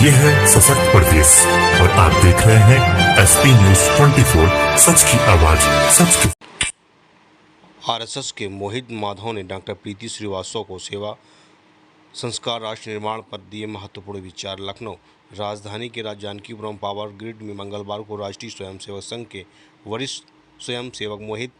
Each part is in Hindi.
ये है सशक्त प्रदेश और आप देख रहे हैं एसपी न्यूज 24, सच की आवाज, सच की। आरएसएस के मोहित माधव ने डॉक्टर प्रीति श्रीवास्तव को सेवा संस्कार राष्ट्र निर्माण पर दिए महत्वपूर्ण विचार। लखनऊ राजधानी के जानकीपुरम पावर ग्रिड में मंगलवार को राष्ट्रीय स्वयंसेवक संघ के वरिष्ठ स्वयंसेवक मोहित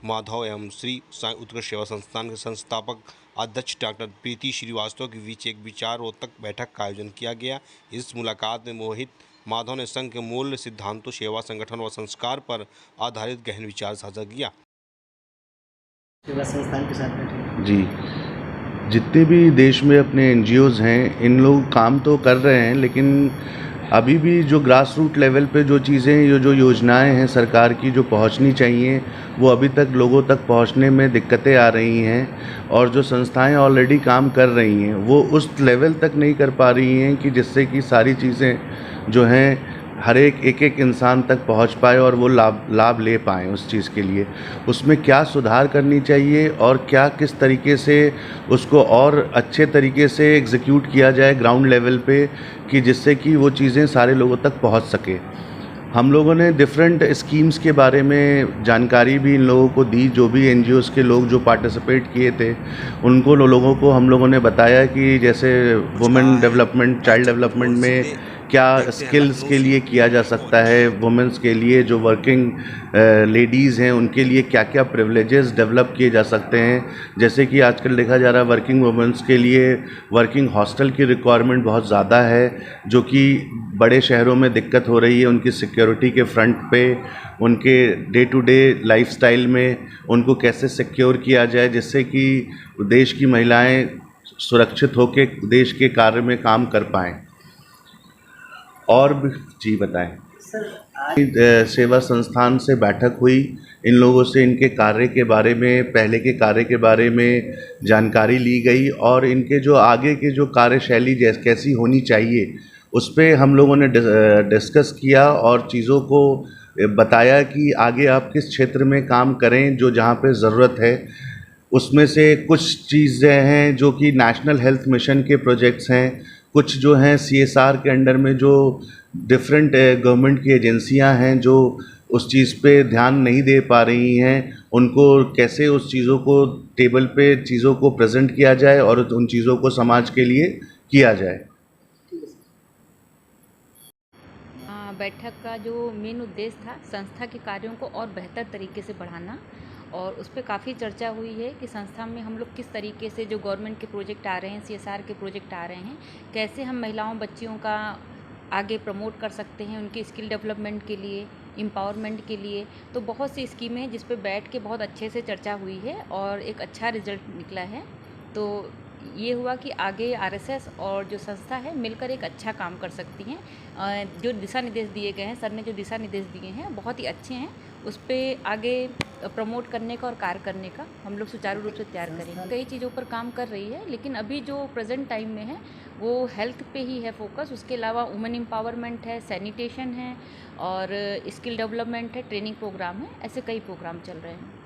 माधव एवं श्री साई उत्कृष्ट सेवा संस्थान के संस्थापक अध्यक्ष डॉक्टर प्रीति श्रीवास्तव के बीच एक विचारोत्तक बैठक का आयोजन किया गया। इस मुलाकात में मोहित माधव ने संघ के मूल सिद्धांतों, सेवा संगठन व संस्कार पर आधारित गहन विचार साझा किया। सेवा संस्थान के साथ बैठे जी, जितने भी देश में अपने एनजीओज़ हैं, इन लोग काम तो कर रहे हैं, लेकिन अभी भी जो ग्रास रूट लेवल पे जो चीज़ें, जो योजनाएं हैं सरकार की जो पहुंचनी चाहिए, वो अभी तक लोगों तक पहुंचने में दिक्कतें आ रही हैं। और जो संस्थाएं ऑलरेडी काम कर रही हैं, वो उस लेवल तक नहीं कर पा रही हैं कि जिससे कि सारी चीज़ें जो हैं हर एक इंसान तक पहुंच पाए और वो लाभ ले पाएँ उस चीज़ के लिए। उसमें क्या सुधार करनी चाहिए और क्या किस तरीके से उसको और अच्छे तरीके से एग्जीक्यूट किया जाए ग्राउंड लेवल पे, कि जिससे कि वो चीज़ें सारे लोगों तक पहुंच सके। हम लोगों ने डिफरेंट स्कीम्स के बारे में जानकारी भी इन लोगों को दी। जो भी एनजीओज़ के लोग जो पार्टिसिपेट किए थे, उनको लोगों को हम लोगों ने बताया कि जैसे वुमेन डेवलपमेंट, चाइल्ड डेवलपमेंट में क्या स्किल्स के लिए किया जा सकता है, वुमेंस के लिए जो वर्किंग लेडीज़ हैं उनके लिए क्या क्या प्रिविलेजेस डेवलप किए जा सकते हैं। जैसे कि आजकल देखा जा रहा है वर्किंग वुमेंस के लिए वर्किंग हॉस्टल की रिक्वायरमेंट बहुत ज़्यादा है, जो कि बड़े शहरों में दिक्कत हो रही है उनकी सिक्योरिटी के फ्रंट पे। उनके डे टू डे लाइफस्टाइल में उनको कैसे सिक्योर किया जाए, जिससे कि देश की महिलाएं सुरक्षित होकर देश के कार्य में काम कर पाएँ। और भी जी बताएं सर। सेवा संस्थान से बैठक हुई, इन लोगों से इनके कार्य के बारे में, पहले के कार्य के बारे में जानकारी ली गई और इनके जो आगे के जो कार्यशैली कैसी होनी चाहिए उस पर हम लोगों ने डिस्कस किया और चीज़ों को बताया कि आगे आप किस क्षेत्र में काम करें, जो जहाँ पे ज़रूरत है। उसमें से कुछ चीज़ें हैं जो कि नेशनल हेल्थ मिशन के प्रोजेक्ट्स हैं, कुछ जो हैं सीएसआर के अंडर में जो डिफरेंट गवर्नमेंट की एजेंसियां हैं जो उस चीज़ पे ध्यान नहीं दे पा रही हैं, उनको कैसे उस चीज़ों को टेबल पे चीज़ों को प्रेजेंट किया जाए और उन चीज़ों को समाज के लिए किया जाए। बैठक का जो मेन उद्देश्य था संस्था के कार्यों को और बेहतर तरीके से बढ़ाना, और उस पर काफ़ी चर्चा हुई है कि संस्था में हम लोग किस तरीके से जो गवर्नमेंट के प्रोजेक्ट आ रहे हैं, सीएसआर के प्रोजेक्ट आ रहे हैं, कैसे हम महिलाओं बच्चियों का आगे प्रमोट कर सकते हैं उनकी स्किल डेवलपमेंट के लिए, एम्पावरमेंट के लिए। तो बहुत सी स्कीमें हैं जिस पे बैठ के बहुत अच्छे से चर्चा हुई है और एक अच्छा रिजल्ट निकला है। तो ये हुआ कि आगे आरएसएस और जो संस्था है मिलकर एक अच्छा काम कर सकती हैं। जो दिशा निर्देश दिए गए हैं, सर ने जो दिशा निर्देश दिए हैं बहुत ही अच्छे हैं, उस पर आगे प्रमोट करने का और कार्य करने का हम लोग सुचारू रूप से तैयार करेंगे। कई चीज़ों पर काम कर रही है, लेकिन अभी जो प्रेजेंट टाइम में है वो हेल्थ पे ही है फोकस। उसके अलावा वुमेन एम्पावरमेंट है, सैनिटेशन है और स्किल डेवलपमेंट है, ट्रेनिंग प्रोग्राम है, ऐसे कई प्रोग्राम चल रहे हैं।